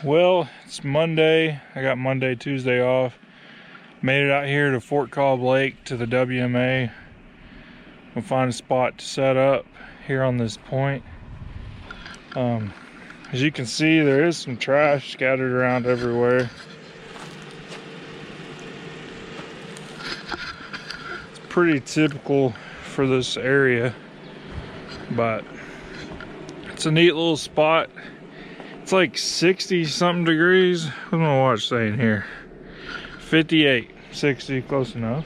Well, it's Monday. I got Monday, Tuesday off. Made it out here to Fort Cobb Lake to the WMA. We'll find a spot to set up here on this point. As you can see, there is some trash scattered around everywhere. It's pretty typical for this area, but it's a neat little spot. It's like 60 something degrees. What's my watch saying here? 58, 60, close enough.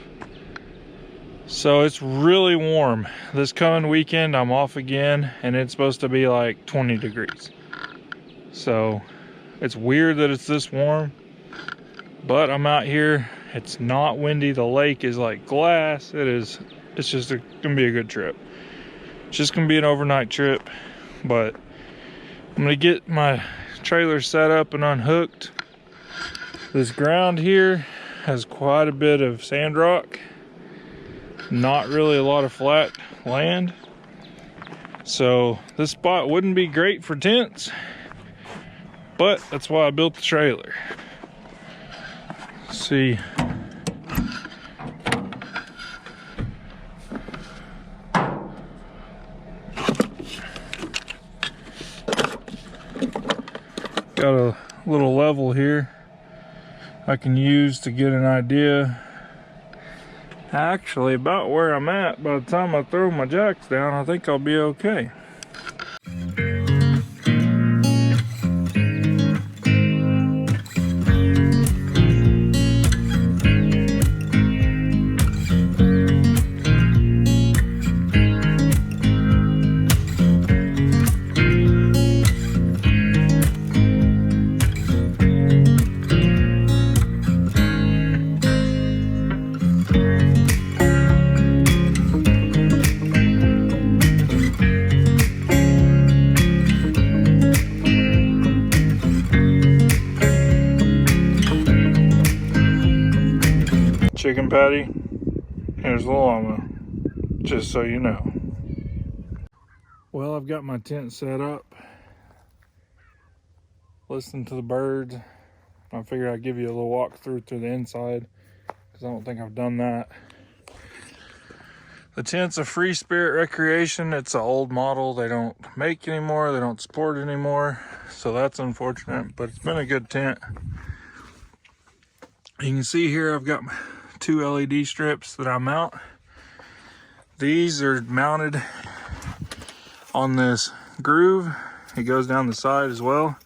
So it's really warm. This coming weekend I'm off again and it's supposed to be like 20 degrees. So it's weird that it's this warm, but I'm out here. It's not windy. The lake is like glass. It's just gonna be a good trip. It's just gonna be an overnight trip, but I'm gonna get my trailer set up and unhooked. This ground here has quite a bit of sand rock, not really a lot of flat land. So this spot wouldn't be great for tents, but that's why I built the trailer. Let's see. Got a little level here I can use to get an idea. Actually, about where I'm at, by the time I throw my jacks down, I think I'll be okay. Chicken patty, here's the llama, just so you know. Well, I've got my tent set up. Listen to the birds. I figured I'd give you a little walk through the inside, because I don't think I've done that. The tent's a Free Spirit Recreation. It's an old model. They don't make anymore. They don't support it anymore. So that's unfortunate, but it's been a good tent. You can see here I've got 2 LED strips that I mount. These are mounted on this groove. It goes down the side as well.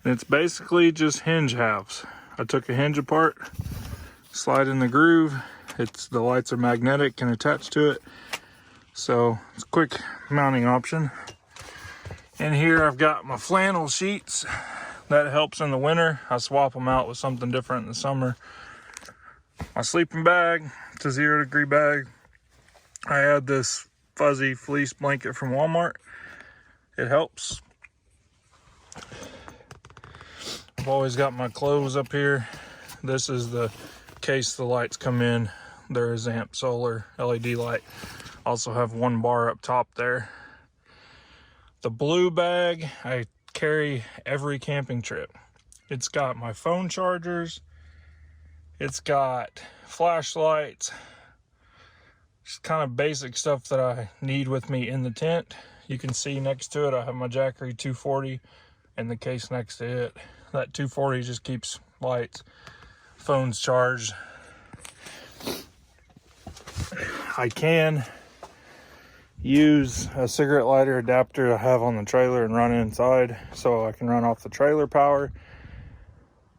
And it's basically just hinge halves. I took a hinge apart, slide in the groove. The lights are magnetic and attached to it. So it's a quick mounting option. And here I've got my flannel sheets. That helps in the winter. I swap them out with something different in the summer. My sleeping bag, it's a 0-degree bag. I had this fuzzy fleece blanket from Walmart. It helps. I've always got my clothes up here. This is the case the lights come in. There is amp solar LED light. Also have 1 bar up top there. The blue bag I carry every camping trip. It's got my phone chargers. It's got flashlights, just kind of basic stuff that I need with me in the tent. You can see next to it, I have my Jackery 240 and the case next to it. That 240 just keeps lights, phones charged. I can use a cigarette lighter adapter I have on the trailer and run inside so I can run off the trailer power.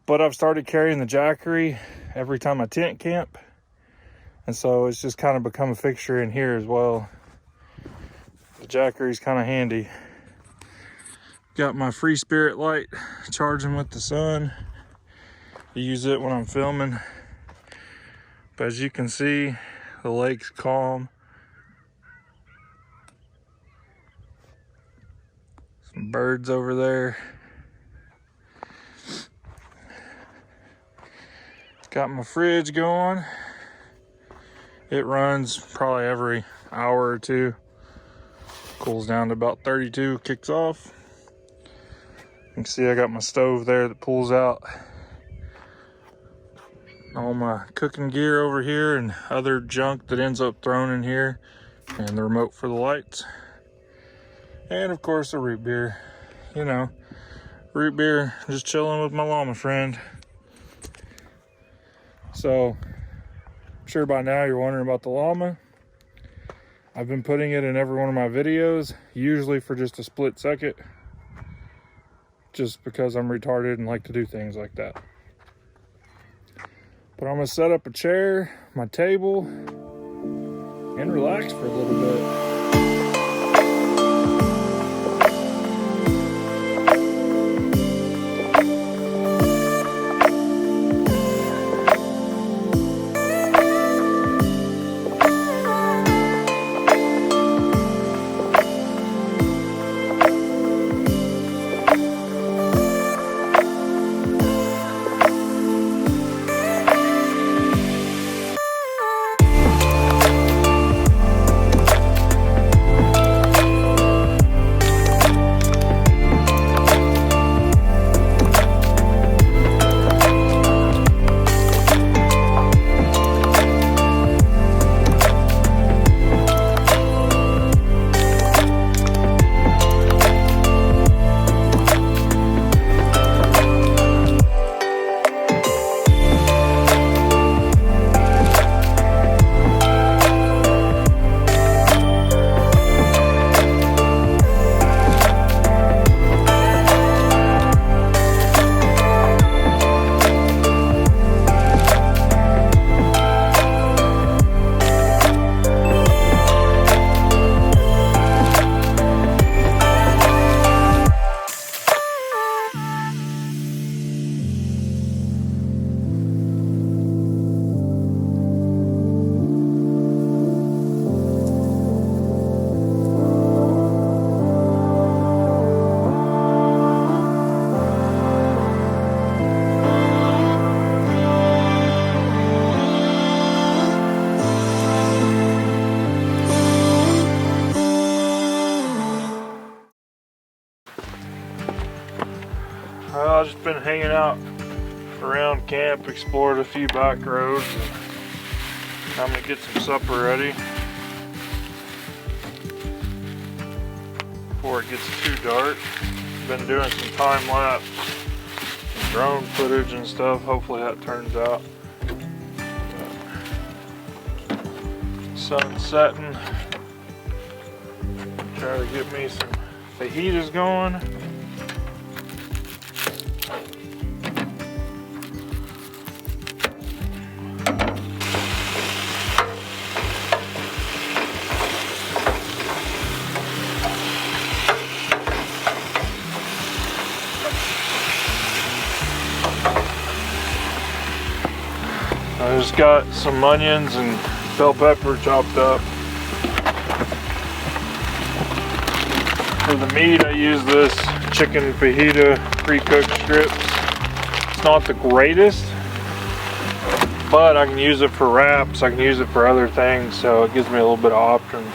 But I've started carrying the Jackery every time I tent camp. And so it's just kind of become a fixture in here as well. The Jackery's kind of handy. Got my Free Spirit light charging with the sun. I use it when I'm filming. But as you can see, the lake's calm. Some birds over there. Got my fridge going. It runs probably every hour or two. Cools down to about 32, kicks off. You can see I got my stove there that pulls out all my cooking gear over here and other junk that ends up thrown in here, and the remote for the lights, and of course a root beer. You know, root beer, just chilling with my llama friend. So I'm sure by now you're wondering about the llama. I've been putting it in every one of my videos, usually for just a split second, just because I'm retarded and like to do things like that. But I'm gonna set up a chair, my table, and relax for a little bit. Well, I've just been hanging out around camp, explored a few back roads, and I'm gonna get some supper ready before it gets too dark. Been doing some time lapse drone footage and stuff. Hopefully that turns out. Sun setting. Try to get me some fajitas going. I just got some onions and bell pepper chopped up. For the meat, I use this chicken fajita pre-cooked strips. It's not the greatest, but I can use it for wraps, I can use it for other things, so it gives me a little bit of options.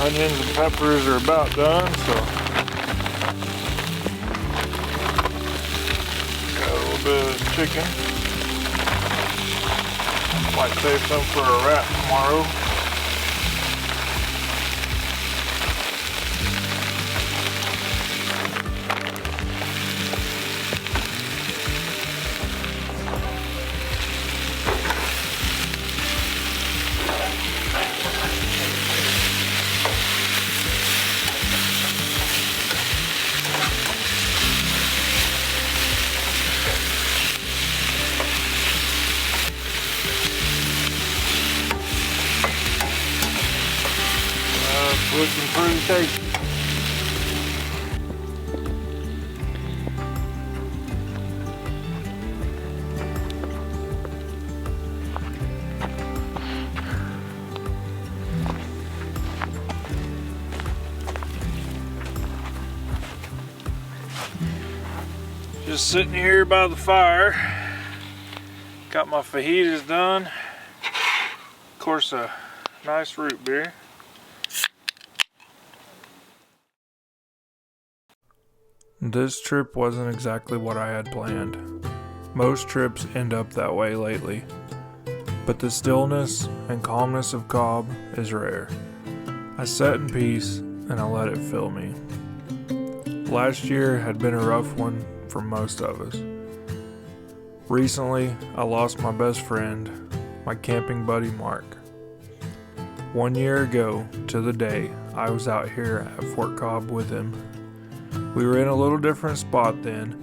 Onions and peppers are about done, so got a little bit of chicken. Might save some for a wrap tomorrow. looking pretty tasty. Just sitting here by the fire. Got my fajitas done. Of course, a nice root beer. This trip wasn't exactly what I had planned. Most trips end up that way lately. But the stillness and calmness of Cobb is rare. I sat in peace and I let it fill me. Last year had been a rough one for most of us. Recently, I lost my best friend, my camping buddy Mark. 1 year ago to the day, I was out here at Fort Cobb with him. We were in a little different spot then,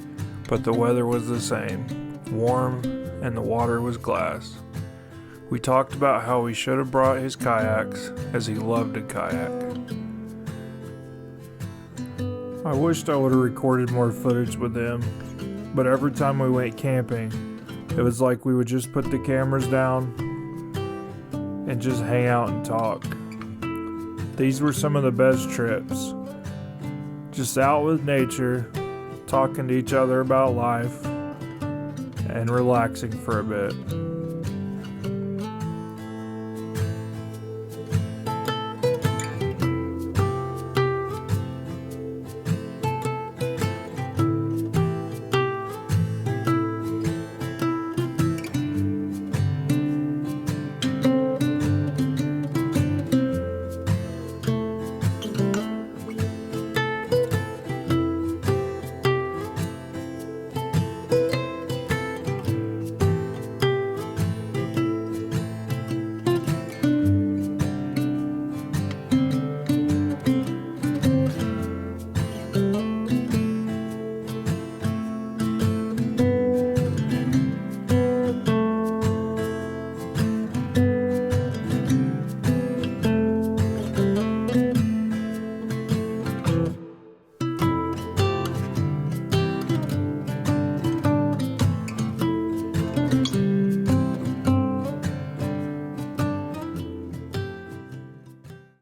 but the weather was the same, warm, and the water was glass. We talked about how we should have brought his kayaks, as he loved to kayak. I wished I would have recorded more footage with them, but every time we went camping, it was like we would just put the cameras down and just hang out and talk. These were some of the best trips. Just out with nature, talking to each other about life, and relaxing for a bit.